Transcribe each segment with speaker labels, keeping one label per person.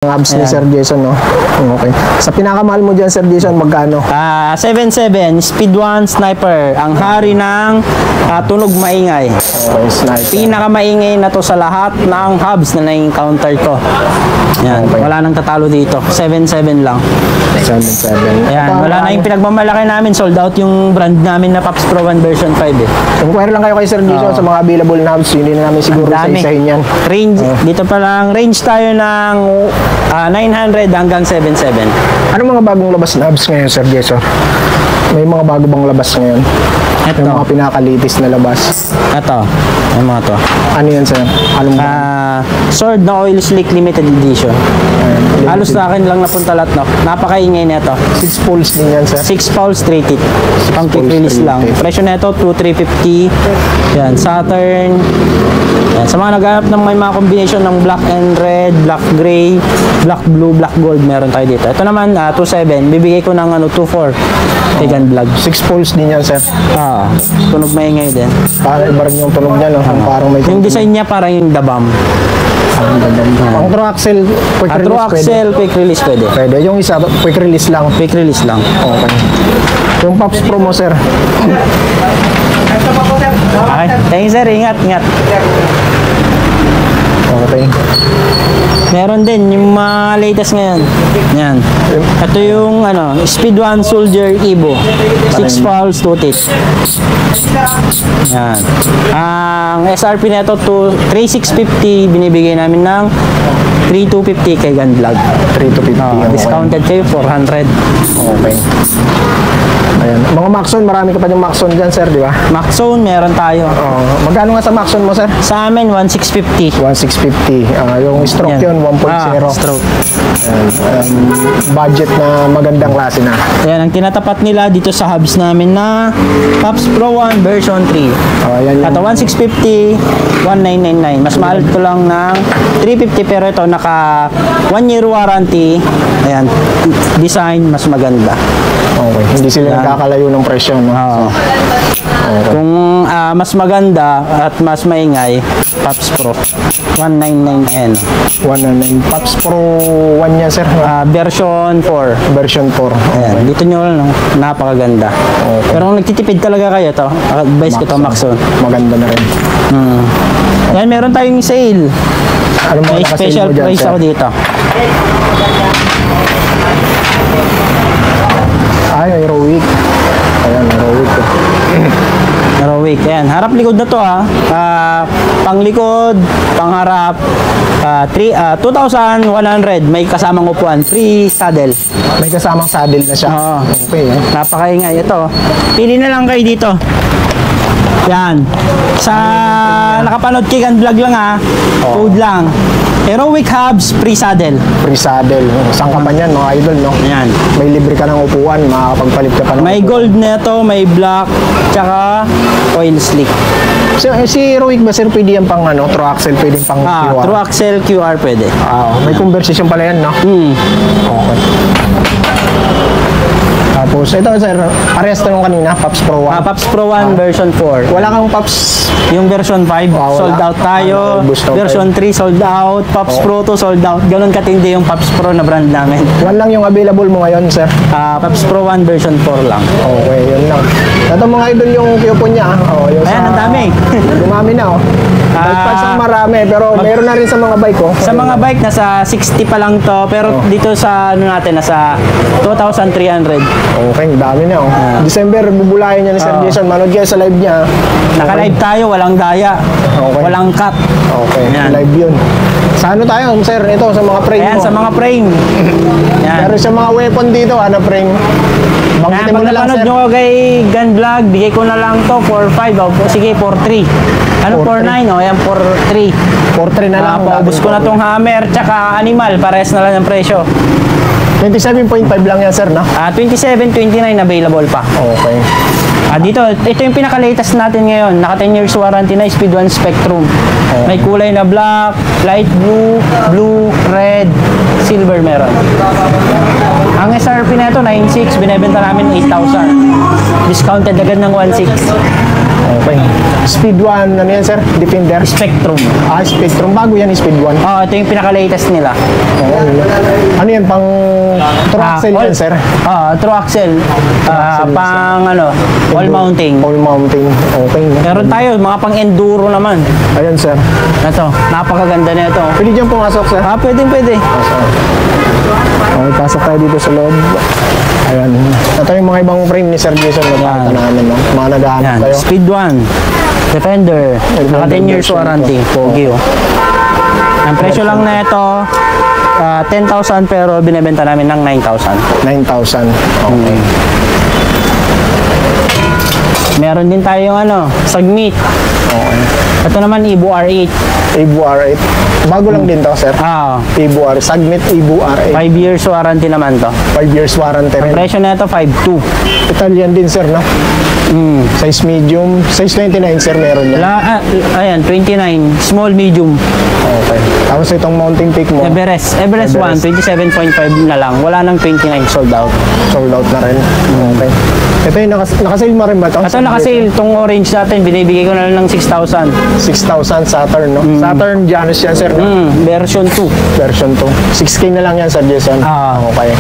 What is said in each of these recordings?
Speaker 1: Abs ni Sir Jason, no? Okay. Sa pinakamahal mo dyan, Sir Jason, magkano?
Speaker 2: 7.7, Speed 1 Sniper. Ang hari ng tunog maingay.
Speaker 1: Okay, sniper.
Speaker 2: Pinakamaingay na to sa lahat ng hubs na na-encounter ko. Yan,
Speaker 1: Okay.
Speaker 2: wala nang tatalo dito. 7.7 lang.
Speaker 1: 7.7.
Speaker 2: Ayan, wala na yung pinagmamalaki namin. Sold out yung brand namin na Pops Pro 1 version 5 eh.
Speaker 1: Inquire lang kayo kay Sir Jason sa mga available na hubs. Hindi na namin siguro
Speaker 2: Dami.
Speaker 1: isa-isahin yan.
Speaker 2: Range, dito pa lang, range tayo ng 900 hanggang 7.7.
Speaker 1: Ano mga bagong labas na hubs ngayon, Sir Jason? May mga bago bang labas ngayon?
Speaker 2: Ito.
Speaker 1: Yung mga pinakalitis na labas.
Speaker 2: Ito, yung mga to.
Speaker 1: Ano yan, Sir? Anong
Speaker 2: Sword na Oil Slick Limited Edition. Halos sa akin lang napunta lahat, no? Napakaingay nito.
Speaker 1: 6 poles din yan, Sir.
Speaker 2: 6 pounds, 3 teeth. Pang quick
Speaker 1: poles,
Speaker 2: release
Speaker 1: 3
Speaker 2: lang.
Speaker 1: teeth.
Speaker 2: Presyo nito, 2,350. Yan, Saturn. Yan. Sa mga naghanap ng may mga combination ng black and red, black gray, black blue, black gold, meron tayo dito. Ito naman, 2,700. Bibigay ko ng 2,400. Vegan Vlog.
Speaker 1: 6 poles din yan, Sir.
Speaker 2: Tunog maingay din.
Speaker 1: Parang iba rin yung tunog niya, no? Parang may
Speaker 2: Yung design niya parang yung dabam.
Speaker 1: Ang true axle, quick
Speaker 2: True
Speaker 1: release pwede.
Speaker 2: axle, quick release pwede.
Speaker 1: Pwede. Yung isa, quick release lang.
Speaker 2: Quick release lang.
Speaker 1: Okay. Yung Pops Pro mo, Sir.
Speaker 2: Okay. Thank you, sir. Ingat, ingat.
Speaker 1: Okay.
Speaker 2: Meron din yung mga latest ngayon. Yan. Ito yung Speed 1 Soldier Evo. 6 pulse, 2 teeth. Yan. Ang SRP nito to 3,650, binibigay namin ng 3,250 kay Gun Vlog.
Speaker 1: 3,250.
Speaker 2: Discounted kayo 400.
Speaker 1: Okay. Ayan. Mga Maxon, marami ka pa yung Maxon dyan, Sir, di ba?
Speaker 2: Maxzone, meron tayo.
Speaker 1: Magkano nga sa Maxon mo, Sir?
Speaker 2: Sa amin, 1,650.
Speaker 1: 1,650. Yung stroke yun, 1.0.
Speaker 2: Stroke.
Speaker 1: Budget na magandang klase na.
Speaker 2: Ayan, ang tinatapat nila dito sa hubs namin na Pops Pro 1 version 3.
Speaker 1: Ayan yung
Speaker 2: Ito, 1,650, 1,999. Mas mahal ito lang ng 350, pero ito, naka 1 year warranty. Ayan, design, mas maganda.
Speaker 1: okay. Hindi sila nagkakalayo ng presyo, no? Okay.
Speaker 2: Kung mas maganda at mas maingay, Pops Pro 1,999.
Speaker 1: 109. Pops Pro 1 yan, Sir.
Speaker 2: Version 4.
Speaker 1: Version 4.
Speaker 2: Ayan, dito nyo lang, napakaganda.
Speaker 1: Okay.
Speaker 2: Pero kung nagtitipid talaga kayo, to advice ko to Maxon.
Speaker 1: Maganda na rin.
Speaker 2: Yan, meron tayong sale.
Speaker 1: Ano mga
Speaker 2: May
Speaker 1: nakasale
Speaker 2: special
Speaker 1: mo dyan,
Speaker 2: price
Speaker 1: Sir?
Speaker 2: ako dito.
Speaker 1: Ay, Aerowick. Ayan, Aerowick.
Speaker 2: Aerowick. Ayan, harap likod na to panglikod, pangharap, 2,100. May kasamang upuan, free saddle.
Speaker 1: May kasamang saddle na siya.
Speaker 2: Oo.
Speaker 1: Okay, eh.
Speaker 2: Napakaingay. Ito, pili na lang kayo dito. Yan. Sa nakapanood kay Gun Vlog lang code lang. Aerowick hubs, free saddle.
Speaker 1: Free saddle. Saan ka pa niyan, mga idol, no?
Speaker 2: Yan.
Speaker 1: May libre ka ng upuan, makakapagpalit ka pa ng
Speaker 2: May
Speaker 1: upuan.
Speaker 2: gold na ito, may black, tsaka oil slick.
Speaker 1: Si Aerowick ba, Sir, pwede yan pang true axle, pwede pang QR?
Speaker 2: True axle QR pwede.
Speaker 1: May conversation pala yan, no? Okay. Tapos, ito, Sir, parehas nung kanina, Pops Pro 1.
Speaker 2: Pops Pro 1 version 4.
Speaker 1: Wala kang Pops.
Speaker 2: Yung version 5,
Speaker 1: wala.
Speaker 2: sold out tayo.
Speaker 1: Ubus na
Speaker 2: Version 3, sold out. Pops Pro 2, sold out. Ganon katindi yung Pops Pro na brand namin.
Speaker 1: 1 lang yung available mo ngayon, Sir.
Speaker 2: Pops Pro 1 version 4 lang.
Speaker 1: Okay, yun lang. Ito mga idol yung coupon niya. Yung
Speaker 2: Ayan, ang dami.
Speaker 1: Dumami na, Bike parts ang marami, pero meron na rin sa mga bike,
Speaker 2: Sa mga bike, nasa 60 pa lang to. Pero dito sa natin, nasa 2,300.
Speaker 1: Okay, dami na, December, bubulayan niya ni Sir Jason. Manood kayo sa live niya.
Speaker 2: Naka-live tayo, walang daya.
Speaker 1: Okay.
Speaker 2: Walang cut.
Speaker 1: Okay,
Speaker 2: Ayan.
Speaker 1: live yun. Sa ano tayo, Sir? Ito, sa mga frame
Speaker 2: Ayan,
Speaker 1: mo.
Speaker 2: sa mga frame. Yan.
Speaker 1: Pero sa mga weapon dito, frame? Banggitin mo
Speaker 2: Pag
Speaker 1: na lang,
Speaker 2: napanood
Speaker 1: Sir.
Speaker 2: nyo ko kay Gun Vlog, bigay ko na lang to 4,500. Sige, 4,300. Ano 4,900? Ayan, 4,300.
Speaker 1: 4-3 na lang.
Speaker 2: Paubos ko na tong hammer, tsaka animal. Pares na lang ng presyo.
Speaker 1: 27.5 lang yan, Sir, no?
Speaker 2: 27, 29 available pa.
Speaker 1: Okay.
Speaker 2: Dito, ito yung pinaka-latest natin ngayon. Naka 10 years warranty na, Speed 1 Spectrum. May kulay na black, light blue, blue, red, silver meron. Ang SRP na ito, 9,600. Binibenta namin 8,000. Discounted agad ng 1,600.
Speaker 1: Okay. Speed 1, ano yan, sir? Defender?
Speaker 2: Spectrum.
Speaker 1: Spectrum. Bago yan, Speed 1.
Speaker 2: Ito yung pinaka-latest nila.
Speaker 1: Ano yan, pang true axle yan, sir?
Speaker 2: True axle. Pang all mounting.
Speaker 1: All mounting. Okay.
Speaker 2: Meron tayo, mga pang enduro naman.
Speaker 1: Ayan, sir.
Speaker 2: Ito, napakaganda na ito.
Speaker 1: Pwede dyan pumasok, sir?
Speaker 2: Pwede.
Speaker 1: Okay, pasok tayo dito sa loob. Ayan. Ito yung mga ibang frame ni Sir Jason na nakita namin, no? Mga nagahanap
Speaker 2: Yan,
Speaker 1: kayo.
Speaker 2: Speed 1, Defender, naka 10 years warranty, pogi oh. Ang presyo lang na ito, 10,000 pero binibenta namin ng 9,000.
Speaker 1: 9,000. Okay.
Speaker 2: Meron din tayong Sagmit.
Speaker 1: Okay.
Speaker 2: Ito naman Evo R8.
Speaker 1: Evo R8. Bago lang din to, sir. Evo R. Sagmit Evo R8.
Speaker 2: 5 years warranty naman to.
Speaker 1: 5 years warranty
Speaker 2: Ang
Speaker 1: rin.
Speaker 2: presyo na ito 5,200.
Speaker 1: Italian din, sir, no? Size medium. Size 29, sir, meron yan.
Speaker 2: Ayan, 29, small, medium.
Speaker 1: Okay. Tapos itong mounting peak mo,
Speaker 2: Everest 1, 27.5 na lang. Wala nang 29, sold out.
Speaker 1: sold out na rin. Okay. Ito yung nakasale mo rin ba ito?
Speaker 2: Ito naka-sale, itong orange natin, binibigay ko na lang ng 6,000.
Speaker 1: 6,000 Saturn, no? Saturn Janus yan, sir, no?
Speaker 2: Version 2.
Speaker 1: Version 2. 6K na lang yan, Sir Jason. Okay.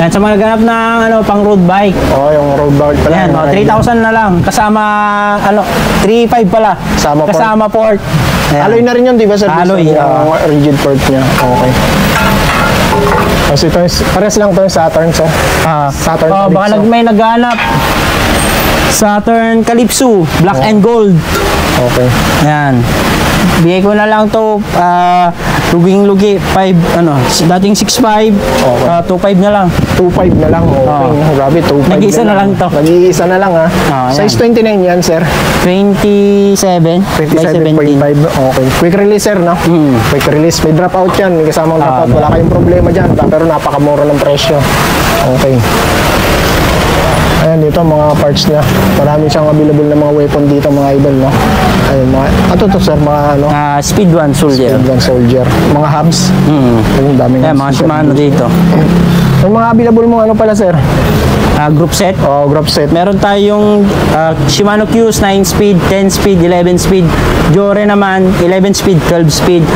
Speaker 2: Yan, sa mga ganap ng pang road bike.
Speaker 1: Yung road bike pala.
Speaker 2: Yan, 3,000 na lang. Kasama, 3,500 pala.
Speaker 1: Kasama
Speaker 2: port. Ayan.
Speaker 1: Alloy na rin yun, di ba, Sir
Speaker 2: Alloy,
Speaker 1: Jason? Yung rigid port niya. Okay. Kasi ito, pares lang ito yung Saturn, sir. Saturn Calypso.
Speaker 2: Baka may naghanap. Saturn Calypso, black and gold.
Speaker 1: Okay.
Speaker 2: Yan. Bigay ko na lang to luging-lugi 5 dating 6.5 2.5 na lang.
Speaker 1: 2.5 na lang. Okay. Grabe, 2.5
Speaker 2: Nag-iisa na lang to.
Speaker 1: Nag-iisa na lang, ha. Size 29 yan, sir.
Speaker 2: 27 by 17.
Speaker 1: 27.5. Okay. Quick release, sir, no? Quick release. May dropout yan. May kasamang dropout. Wala kayong problema dyan. Pero napakamura ng presyo. Okay. Ayan, dito mga parts niya. Marami siyang available na mga weapon dito, mga idol, no? Ayun, to, sir, mga
Speaker 2: Speed 1 Soldier.
Speaker 1: Speed 1 Soldier. Mga hubs. Ayun, daming
Speaker 2: Mga
Speaker 1: hubs, sir.
Speaker 2: Shimano dito.
Speaker 1: Yung mga available mo, pala, sir?
Speaker 2: Group set.
Speaker 1: Group set.
Speaker 2: Meron tayong Shimano Qs 9 speed, 10 speed, 11 speed. Jore naman 11 speed, 12 speed.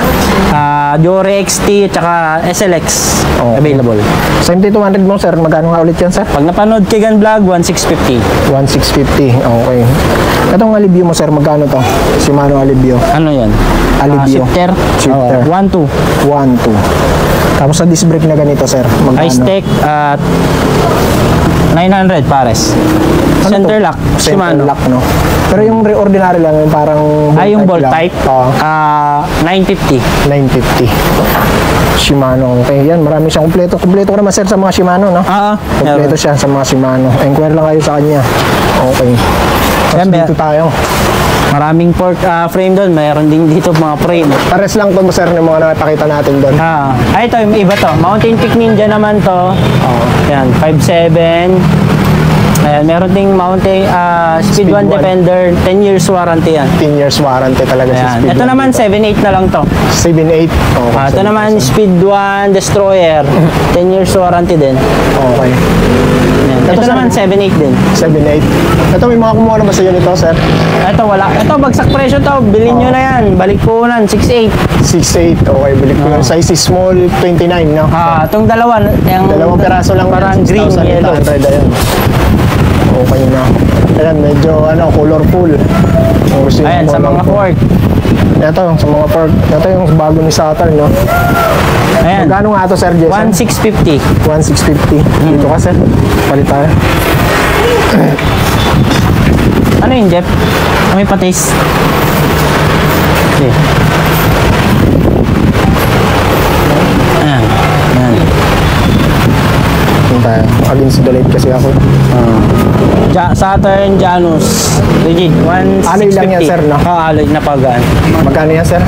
Speaker 2: Jore XT at saka SLX available.
Speaker 1: Sa MT200 mo, sir, magkano nga ulit yan, sir?
Speaker 2: Pag napanood Kigan Vlog, 1,650.
Speaker 1: 1,650. Okay. Itong Alibio mo, sir, magkano to? Shimano Alibio.
Speaker 2: Ano yan?
Speaker 1: Alibio.
Speaker 2: Shifter.
Speaker 1: Shifter.
Speaker 2: 1,2.
Speaker 1: 1,2. Tapos sa disc brake na ganito, sir, magkano?
Speaker 2: Ice Tech at 900 pares. Center lock,
Speaker 1: Center
Speaker 2: Shimano.
Speaker 1: lock, no? Pero yung ordinary lang, yung parang
Speaker 2: Yung bolt
Speaker 1: lang.
Speaker 2: type, 950.
Speaker 1: 950. Shimano. Okay, yan. Marami siyang kumpleto. Kumpleto ko naman, sir, sa mga Shimano, no? Kumpleto siya sa mga Shimano. Enquire lang kayo sa kanya. Okay. Tapos dito tayo.
Speaker 2: Maraming port frame doon. Mayroon din dito mga frame.
Speaker 1: Pares lang to, sir, ng mga nakapakita natin doon.
Speaker 2: Ito, yung iba to. Mountain Peak Ninja naman to. Yan, 5.7. Ayan, meron ding Mountain Speed 1 Defender, 10 years warranty yan.
Speaker 1: 10 years warranty talaga sa Speed 1.
Speaker 2: Ito naman, 7.8 na lang to.
Speaker 1: 7.8.
Speaker 2: Ito naman, Speed 1 Destroyer, 10 years warranty din.
Speaker 1: Okay.
Speaker 2: Ayan. Ito naman, 7.8 din.
Speaker 1: 7.8. Ito, may mga kumuha na ba sa iyo nito, sir?
Speaker 2: Ito, wala. Ito, bagsak presyo to. Bilhin nyo na yan. Balik po unan, 6.8.
Speaker 1: 6.8. Okay, balik ko yung size is small, 29, no?
Speaker 2: Itong dalawa. Yung
Speaker 1: Dalawang peraso lang.
Speaker 2: parang green, yellow.
Speaker 1: 6,800, ayan. Okay na. Ayan, medyo colorful.
Speaker 2: Ayan, sa mga fork.
Speaker 1: Ito, sa mga fork. Ito yung bago ni Saturn, no?
Speaker 2: Ayan.
Speaker 1: Magkano nga ito, Sir Jason?
Speaker 2: 1,650.
Speaker 1: 1,650. Dito ka, sir. Palit tayo.
Speaker 2: Ano yun, Jeff? May patis. Okay. Ayan. Ayan.
Speaker 1: Dito tayo. Against the light kasi ako.
Speaker 2: Saturn Janus. Rigid. 1,650.
Speaker 1: Alloy lang yan, sir, no?
Speaker 2: Alloy na pagaan.
Speaker 1: Magkano yan, sir?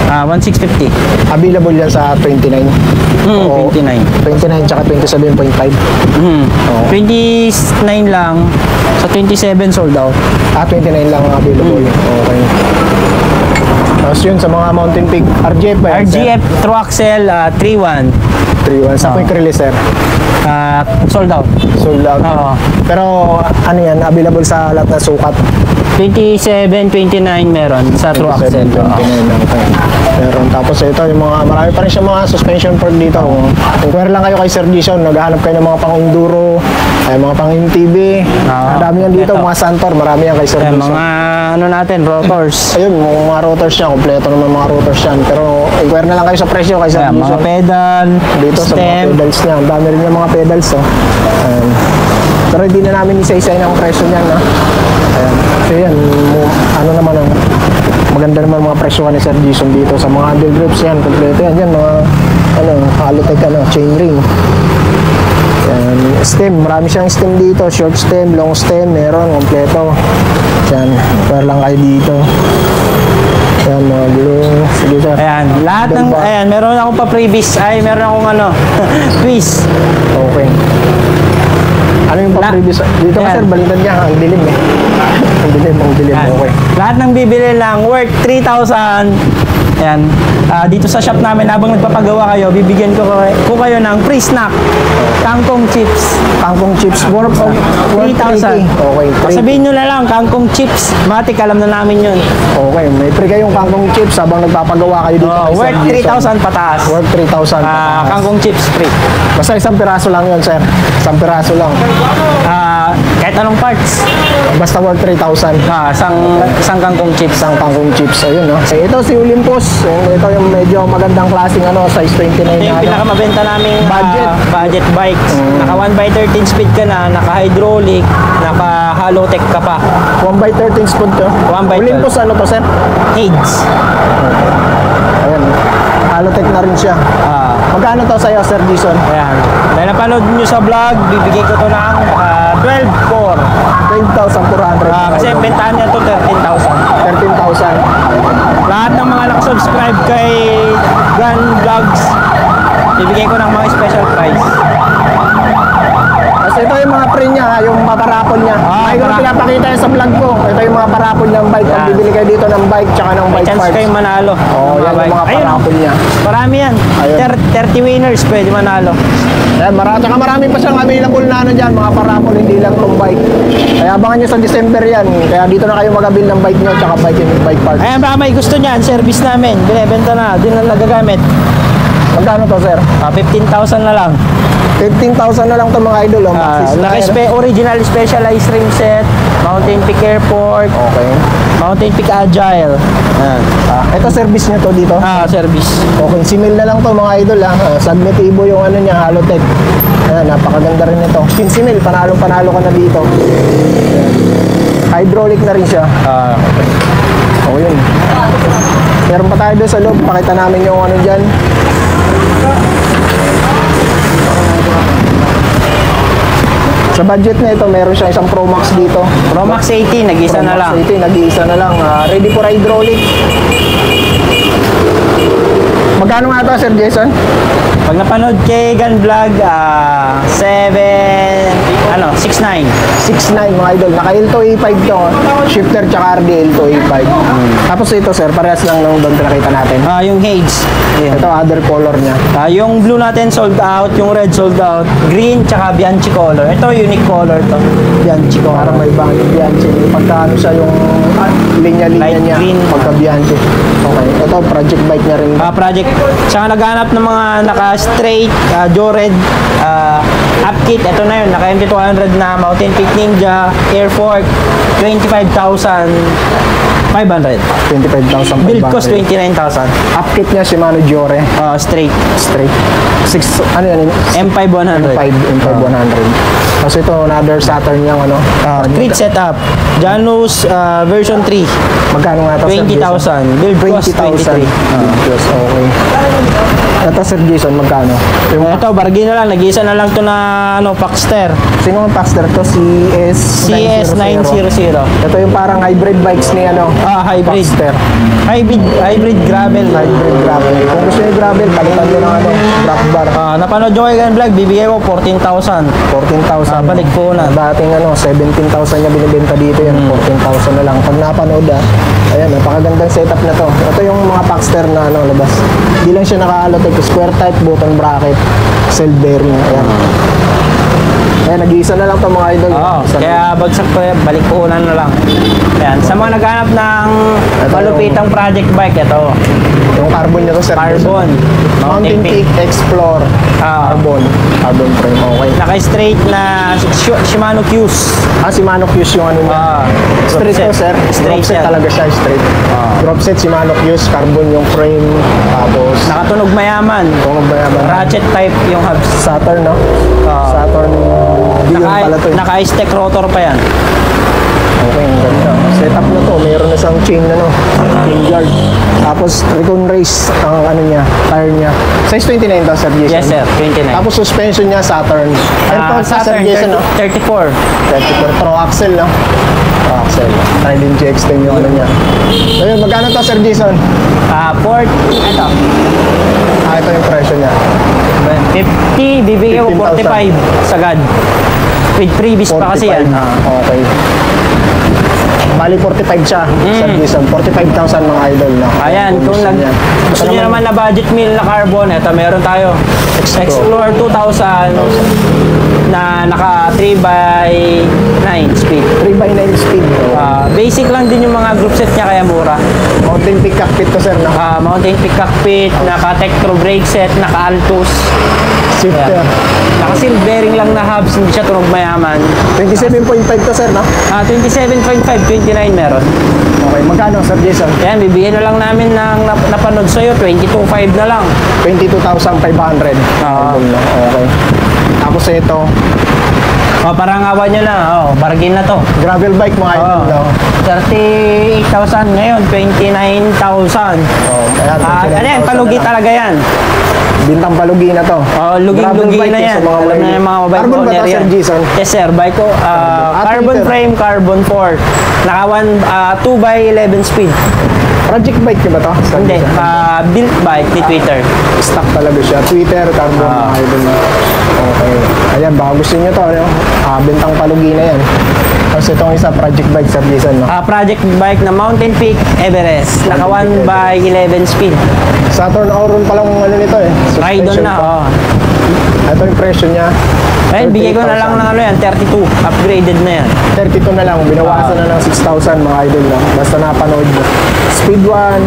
Speaker 2: 1,650.
Speaker 1: Available yan sa 29. Oo.
Speaker 2: 29.
Speaker 1: 29 tsaka 27.5.
Speaker 2: 29 lang. Sa 27 sold out.
Speaker 1: 29 lang ang available. Okay. Tapos yun sa mga Mountain Peak, RGF ba yan, sir?
Speaker 2: RGF True Axle 3.1.
Speaker 1: 3.1. Sa quick release, sir?
Speaker 2: Sold out.
Speaker 1: Sold out.
Speaker 2: Oo.
Speaker 1: Pero ano yan, available sa lahat na sukat?
Speaker 2: 27, 29 meron sa True Axle.
Speaker 1: 27, 29, okay. Meron. Tapos ito, yung mga, marami pa rin siya mga suspension fork dito. Inquire lang kayo kay Sir Jason, naghahanap kayo ng mga pang-enduro, ay mga pang-MTB. Marami yan dito,
Speaker 2: Ito.
Speaker 1: mga Santor, marami yan kay Sir
Speaker 2: Ayan,
Speaker 1: Jason.
Speaker 2: mga ano natin, rotors.
Speaker 1: Ayun, mga rotors niya, kompleto naman mga rotors yan. Pero inquire na lang kayo sa presyo kay Sir
Speaker 2: Ayan, mga
Speaker 1: Jason.
Speaker 2: pedal,
Speaker 1: Dito sa mga
Speaker 2: stem.
Speaker 1: pedals niya, ang dami rin yung mga pedals. Oh. Ayan. Pero hindi na namin isa-isa ng presyo niyan. No? Ayan. So yan, ano naman ang maganda naman mga presyo ni Sir Jason dito sa mga handle grips yan, kompleto yan. Yan mga ano, Halotech chain ring. Yan, stem, marami siyang stem dito, short stem, long stem, meron, kompleto. Yan, pero lang kayo dito. Yan, mga glue. Sige sir.
Speaker 2: Ayan, lahat ng,
Speaker 1: Bell bar.
Speaker 2: ayan, meron akong pa-previs, meron akong ano, twist.
Speaker 1: Okay. Ano yung pang-previous? Dito ka
Speaker 2: Yan.
Speaker 1: sir, balitan niya. Ang dilim eh. Ang dilim, ang dilim.
Speaker 2: Ayan.
Speaker 1: Okay.
Speaker 2: Lahat ng bibili lang, worth 3,000. Ayan, dito sa shop namin, habang nagpapagawa kayo, bibigyan ko kayo ng free snack, kangkong chips.
Speaker 1: Kangkong chips, worth
Speaker 2: 3,000.
Speaker 1: Okay, 3.
Speaker 2: Sabihin nyo na lang, kangkong chips. Matik, alam na namin yun.
Speaker 1: Okay, may free kayong kangkong chips habang nagpapagawa kayo dito kay Sir
Speaker 2: Worth
Speaker 1: Jason.
Speaker 2: 3,000 pataas.
Speaker 1: Worth 3,000.
Speaker 2: Kangkong chips free.
Speaker 1: Basta isang piraso lang yun, sir. Isang piraso lang.
Speaker 2: Kahit anong parts.
Speaker 1: Basta worth 3,000.
Speaker 2: Isang kangkong chips.
Speaker 1: Isang kangkong chips. Ayun, no? Ito si Olympus. Ito yung medyo magandang klaseng size 29
Speaker 2: Ito yung
Speaker 1: na.
Speaker 2: pinakamabenta naming budget bikes. Naka 1x13 speed ka na, naka hydraulic, naka Halotech ka pa.
Speaker 1: 1x13 spoon to.
Speaker 2: 1x12.
Speaker 1: Olympus ano to, sir?
Speaker 2: Hades.
Speaker 1: Ayan. Halotech na rin siya. Magkano to sa'yo, Sir Jason?
Speaker 2: Ayan. Dahil napanood nyo sa vlog, bibigay ko to ng 12,400.
Speaker 1: 12,400.
Speaker 2: Kasi bentahan niya to 13,000.
Speaker 1: 13,000.
Speaker 2: Lahat ng mga nakasubscribe kay Gun Vlogs, bibigay ko ng mga special price.
Speaker 1: Kasi ito yung mga pre niya, yung mga parapol niya. Ay, kung
Speaker 2: para-
Speaker 1: pinapakita yan sa vlog ko. Ito yung mga parapol niyang bike. Pag
Speaker 2: Yan.
Speaker 1: bibili kayo dito ng bike, tsaka ng
Speaker 2: May
Speaker 1: bike
Speaker 2: chance
Speaker 1: parts.
Speaker 2: kayong manalo.
Speaker 1: Oo, yan yung mga
Speaker 2: Ayun,
Speaker 1: parapol niya.
Speaker 2: marami yan.
Speaker 1: Ayun.
Speaker 2: 30 winners pwede manalo.
Speaker 1: Ayan, tsaka marami pa siyang available na ano dyan, mga parapol, hindi lang itong bike. Kaya abangan nyo sa December yan. Kaya dito na kayo mag-abil ng bike nyo, tsaka bike parts.
Speaker 2: Ayan, baka may gusto niyan, service namin. Binibenta na, din lang nagagamit.
Speaker 1: Magkano to, sir?
Speaker 2: 15,000 na lang.
Speaker 1: 15,000 na lang to mga idol.
Speaker 2: Original specialized rim set, Mountain Peak Airport,
Speaker 1: Okay.
Speaker 2: Mountain Peak Agile. Ayan.
Speaker 1: Ito service nyo to dito.
Speaker 2: Service.
Speaker 1: Okay, simil na lang to mga idol ha. Sagnetibo yung ano niya, Halotech. Ayan, napakaganda rin ito. 15 mil, panalo ka na dito. Ayan. Hydraulic na rin siya. O yun. Meron pa tayo doon sa loob. Pakita namin yung ano dyan. Sa budget na ito, meron siya isang Pro Max dito.
Speaker 2: Pro Max 80, nag-isa na lang.
Speaker 1: 80, nag-iisa na lang. Ready for hydraulic. Magkano nga ito, Sir Jason?
Speaker 2: Pag napanood kay Gun Vlog, 6'9".
Speaker 1: 6'9", mga idol. Naka L2 A5 to. Shifter tsaka RD L2 A5. Tapos ito, sir, parehas lang nung doon pinakita natin.
Speaker 2: Yung Hades. Ayan.
Speaker 1: Ito, other color niya.
Speaker 2: Yung blue natin sold out, yung red sold out, green tsaka Bianchi color. Ito unique color to. Bianchi color.
Speaker 1: Parang may ibang Bianchi. Pagka ano siya yung linya-linya
Speaker 2: Light
Speaker 1: niya.
Speaker 2: green.
Speaker 1: Pagka Bianchi. Okay. Ito, project bike niya rin.
Speaker 2: Project. Tsaka naghanap ng mga naka-straight, Jored, upkit. Ito na yun, naka MT200 na Mountain Peak Ninja, Air Fork, 25,500.
Speaker 1: 25,000.
Speaker 2: Build cost 29,000.
Speaker 1: Upkit niya, Shimano Giore.
Speaker 2: Straight.
Speaker 1: Straight. 6, ano yan?
Speaker 2: M5100.
Speaker 1: M5100. Tapos ito, another Saturn niyang ano.
Speaker 2: Treat setup. Janus version 3.
Speaker 1: Magkano nga ito, Sir Jason?
Speaker 2: 20,000. Build cost
Speaker 1: 20,000.
Speaker 2: 23.
Speaker 1: Yes, okay. Ito, Sir Jason, magkano?
Speaker 2: Ito, bargain na lang. Nag-iisa na lang to na Paxter.
Speaker 1: Sino ang Paxter to?
Speaker 2: CS900.
Speaker 1: Ito yung parang hybrid bikes ni ano?
Speaker 2: Hybrid.
Speaker 1: Paxter.
Speaker 2: Hybrid gravel.
Speaker 1: Hybrid gravel. Kung gusto niyo gravel, palitan nyo ng ano, drop bar.
Speaker 2: napanood nyo kayo vlog, bibigay ko 14,000.
Speaker 1: 14,000.
Speaker 2: Balik po na.
Speaker 1: Dating 17,000 niya binibenta dito yan. 14,000 na lang. Pag napanood ayan, napakagandang setup na to. Ito yung mga Paxter na labas. Hindi lang siya naka-allotted to square type, button bracket, cell bearing. Ayan. Ayan, nag-iisa na lang to mga idol.
Speaker 2: Oo, kaya bagsak ko yan, balik po na lang. Ayan, sa mga naghanap ng malupitang project bike, ito.
Speaker 1: Yung carbon niya to, sir.
Speaker 2: Carbon.
Speaker 1: Mountain Peak Explore. Carbon frame. Okay.
Speaker 2: Naka-straight na Shimano Qs.
Speaker 1: Shimano Qs yung ano niya. Straight to, sir.
Speaker 2: Straight
Speaker 1: Drop set
Speaker 2: yan.
Speaker 1: talaga siya, straight. Drop set, Shimano Qs, carbon yung frame. Tapos,
Speaker 2: Nakatunog mayaman.
Speaker 1: tunog ba yaman?
Speaker 2: Ratchet type yung hubs.
Speaker 1: Saturn, no? Saturn. Hindi yung pala to.
Speaker 2: Naka-stack rotor pa yan.
Speaker 1: Okay, ang ganda. Setup na to. Mayroon na siyang chain chain guard. Tapos, Recon Race ang ano niya, tire niya. Size 29 to, Sir Jason.
Speaker 2: Yes sir, 29.
Speaker 1: Tapos, suspension niya, Saturn. Ano pa, Sir
Speaker 2: Saturn
Speaker 1: Jason, no?
Speaker 2: 34.
Speaker 1: 34 Pro Axle, no? Pro Axle. Trident GX10 yung ano niya. Ayun, magkano to, Sir Jason?
Speaker 2: 40,
Speaker 1: Ito yung presyo niya.
Speaker 2: 50, bibigyan ko
Speaker 1: 15,000.
Speaker 2: 45 sagad. With previous pa kasi yan.
Speaker 1: Okay. Bali 45 siya, Sir Jason. 45,000 mga idol na.
Speaker 2: Ayan, kung gusto nyo naman na budget meal na carbon, ito meron tayo. Explorer 2000 na naka 3x9 speed.
Speaker 1: 3x9 speed.
Speaker 2: Basic lang din yung mga group set niya kaya mura.
Speaker 1: Mountain Peak cockpit to, sir, no?
Speaker 2: Mountain Peak cockpit, naka Tektro brake set, naka Altus.
Speaker 1: Shifter.
Speaker 2: Naka seal bearing lang na hubs, hindi siya tunog mayaman.
Speaker 1: 27.5 to, sir, no?
Speaker 2: 27.5, 29 meron.
Speaker 1: Okay, magkano, Sir Jason?
Speaker 2: Yan, bibigyan na lang namin ng napanood sa'yo, 22.5 na lang.
Speaker 1: 22,500. Idol, no? Okay. Tapos ito,
Speaker 2: Parang awa nyo na, bargain na to.
Speaker 1: gravel bike mga idol, no?
Speaker 2: 38,000 ngayon, 29,000.
Speaker 1: Ayan,
Speaker 2: Ano yan, palugi talaga yan.
Speaker 1: Bintang palugi na to.
Speaker 2: Luging-lugi
Speaker 1: Gravel
Speaker 2: na
Speaker 1: bike
Speaker 2: yan.
Speaker 1: sa mga
Speaker 2: Alam na
Speaker 1: may-
Speaker 2: yung mga bike
Speaker 1: Carbon ba
Speaker 2: owner
Speaker 1: to, Sir
Speaker 2: yan.
Speaker 1: Jason?
Speaker 2: Yes sir, bike ko. Carbon
Speaker 1: Twitter.
Speaker 2: frame, carbon 4. Naka 2x11 speed.
Speaker 1: Project bike ba to? Sir
Speaker 2: Hindi,
Speaker 1: Jason?
Speaker 2: built bike ni Twitter.
Speaker 1: Stock talaga siya. Twitter, carbon mga idol. Okay. Ayan, baka gusto niyo to, ano? Bintang palugi na yan. Tapos itong isa, project bike, Sir Jason, no?
Speaker 2: Project bike na Mountain Peak Everest. Naka 1x11 speed.
Speaker 1: Saturn Auron pa lang ano nito eh.
Speaker 2: Ride-on
Speaker 1: Suspension
Speaker 2: na,
Speaker 1: pa. Ito yung presyo niya.
Speaker 2: Ayun, bigay ko na lang ng 32. Upgraded na yan.
Speaker 1: 32 na lang. Binawasan na ng 6,000 mga idol na. Basta napanood mo. Speed 1.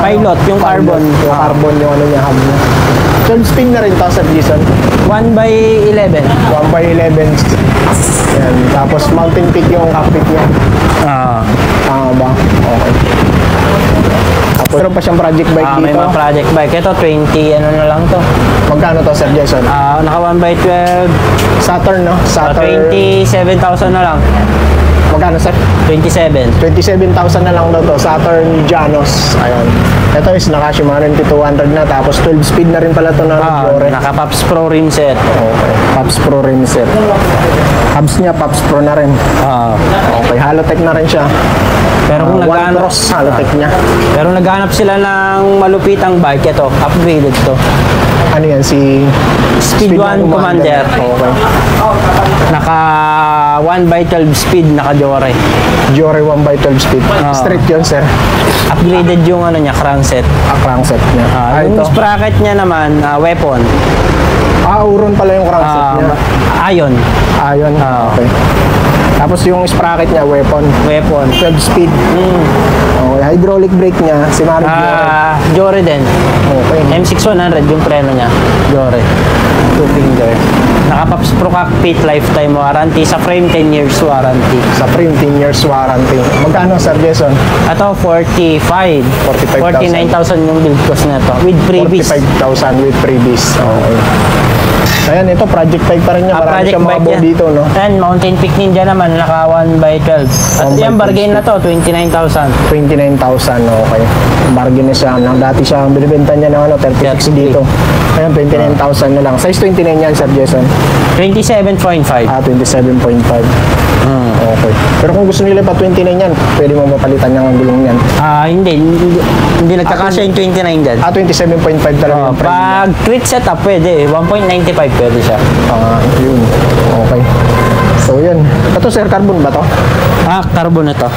Speaker 2: Pilot, yung carbon.
Speaker 1: Yung carbon, yung ano niya, hub niya. 12 spin na rin to, Sir Jason.
Speaker 2: 1x11.
Speaker 1: 1x11. Yan. Tapos Mountain Peak yung cockpit niya. Tama ba? Okay. Tapos meron pa siyang project bike
Speaker 2: May
Speaker 1: dito.
Speaker 2: mga project bike. Ito, 20 ano na lang to.
Speaker 1: Magkano to, Sir Jason?
Speaker 2: Naka 1x12.
Speaker 1: Saturn, no? Saturn.
Speaker 2: 27,000 na lang.
Speaker 1: Magkano, Sir?
Speaker 2: 27.
Speaker 1: 27,000 na lang daw to. Saturn Janos. Ayun. Ito is naka Shimano MT200 na. Tapos 12 speed na rin pala to na Fiore.
Speaker 2: Naka Pops Pro rim set.
Speaker 1: Okay. Pops Pro rim set. Hubs niya, Pops Pro na rin. Okay. Halotech na rin siya.
Speaker 2: Pero kung
Speaker 1: One
Speaker 2: naghanap
Speaker 1: Cross Halotech niya.
Speaker 2: pero naghanap sila ng malupitang bike, ito, upgraded to.
Speaker 1: Ano yan? Si
Speaker 2: Speed 1 Commander.
Speaker 1: Okay.
Speaker 2: Naka 1x12 speed, naka Jore.
Speaker 1: Jore 1x12 speed. Straight yun, sir.
Speaker 2: Upgraded yung ano niya, crankset.
Speaker 1: Crankset niya.
Speaker 2: Yung
Speaker 1: Ito.
Speaker 2: sprocket niya naman, weapon.
Speaker 1: Uron pala yung crankset niya.
Speaker 2: Ion.
Speaker 1: Ayun. Okay. Tapos yung sprocket niya, weapon. 12 speed. Okay. Hydraulic brake niya, si Mario
Speaker 2: Jore din.
Speaker 1: Okay.
Speaker 2: M6100 yung preno niya. Jore. 2 finger. Naka-Pops Pro cockpit, lifetime warranty. Sa frame, 10 years warranty.
Speaker 1: Sa frame, 10 years warranty. Magkano, Sir Jason?
Speaker 2: Ito, 45.
Speaker 1: 45,000.
Speaker 2: 49,000 yung build cost na ito. With previous.
Speaker 1: 45,000 with previous. Okay. Ayan, ito, project bike pa rin niya. Marami
Speaker 2: Project
Speaker 1: siyang mga
Speaker 2: bike
Speaker 1: bow
Speaker 2: yan.
Speaker 1: dito, no?
Speaker 2: And Mountain Peak Ninja naman, naka 1/12. At
Speaker 1: 1/12
Speaker 2: yan, bargain na to, 29,000.
Speaker 1: 29,000, okay. Bargain na siya. Dati siya, binibenta niya ng ano, 36 dito. Ayan, 29,000 na lang. Size 29 yan, Sir Jason.
Speaker 2: 27.5.
Speaker 1: 27.5. Okay. Pero kung gusto nila pa 29 yan, pwede mo mapalitan niya ang gulong yan.
Speaker 2: Hindi nagkakasya yung 29 dyan.
Speaker 1: 27.5 talaga yung price niya.
Speaker 2: Pag crit setup, pwede. 1.95 pwede siya.
Speaker 1: Yun. Okay. So, yun. Ito, Sir, carbon ba to?
Speaker 2: Carbon na to.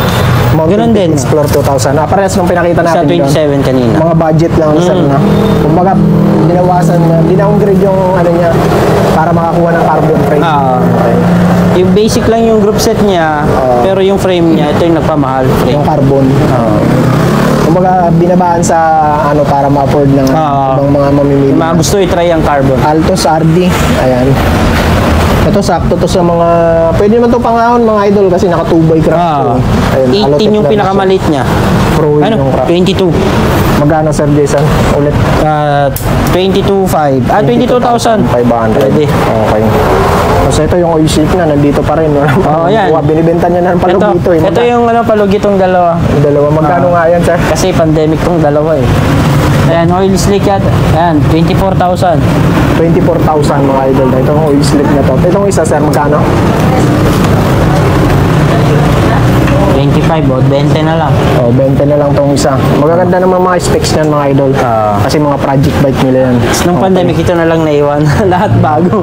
Speaker 1: Mountain
Speaker 2: Ganun din.
Speaker 1: Peak Explorer 2000. Parehas nung pinakita
Speaker 2: Sa
Speaker 1: natin doon.
Speaker 2: 27 kanina.
Speaker 1: Mga budget lang, Sir, na. Kumbaga, dinawasan niya, dinowngrade yung ano niya para makakuha ng carbon frame. Okay.
Speaker 2: Yung basic lang yung group set niya, pero yung frame niya, ito yung nagpamahal.
Speaker 1: Yung carbon. Kumbaga, binabaan sa ano para ma-afford ng ibang mga mamimili.
Speaker 2: Mga gusto i-try ang carbon.
Speaker 1: Altos RD. Ayan. Ito, sakto to sa mga... Pwede naman to pangahon, mga idol, kasi naka 2x craft to. Ayun,
Speaker 2: 18 yung pinakamalit niya.
Speaker 1: Pro yun
Speaker 2: Ano?
Speaker 1: yung craft.
Speaker 2: 22.
Speaker 1: Magkano, Sir Jason? Ulit.
Speaker 2: 22,500. 22,000.
Speaker 1: 500.
Speaker 2: Pwede.
Speaker 1: Okay. So ito yung oil shake na, nandito pa rin.
Speaker 2: Yan.
Speaker 1: Binibenta niya na ng palog dito.
Speaker 2: Ito yung palug itong dalawa.
Speaker 1: Yung dalawa. Magkano nga yan, Sir?
Speaker 2: Kasi pandemic tong dalawa eh. Ayan, oil slick yan. Ayan, 24,000.
Speaker 1: 24,000 mga idol. Ito yung oil slick na to. Itong isa, Sir, magkano?
Speaker 2: 25 o, 20 na lang.
Speaker 1: 20 na lang tong isa. Magaganda naman mga specs niyan, mga idol. Kasi mga project bike nila yan.
Speaker 2: Nung pandemic ito na lang naiwan. Lahat bago.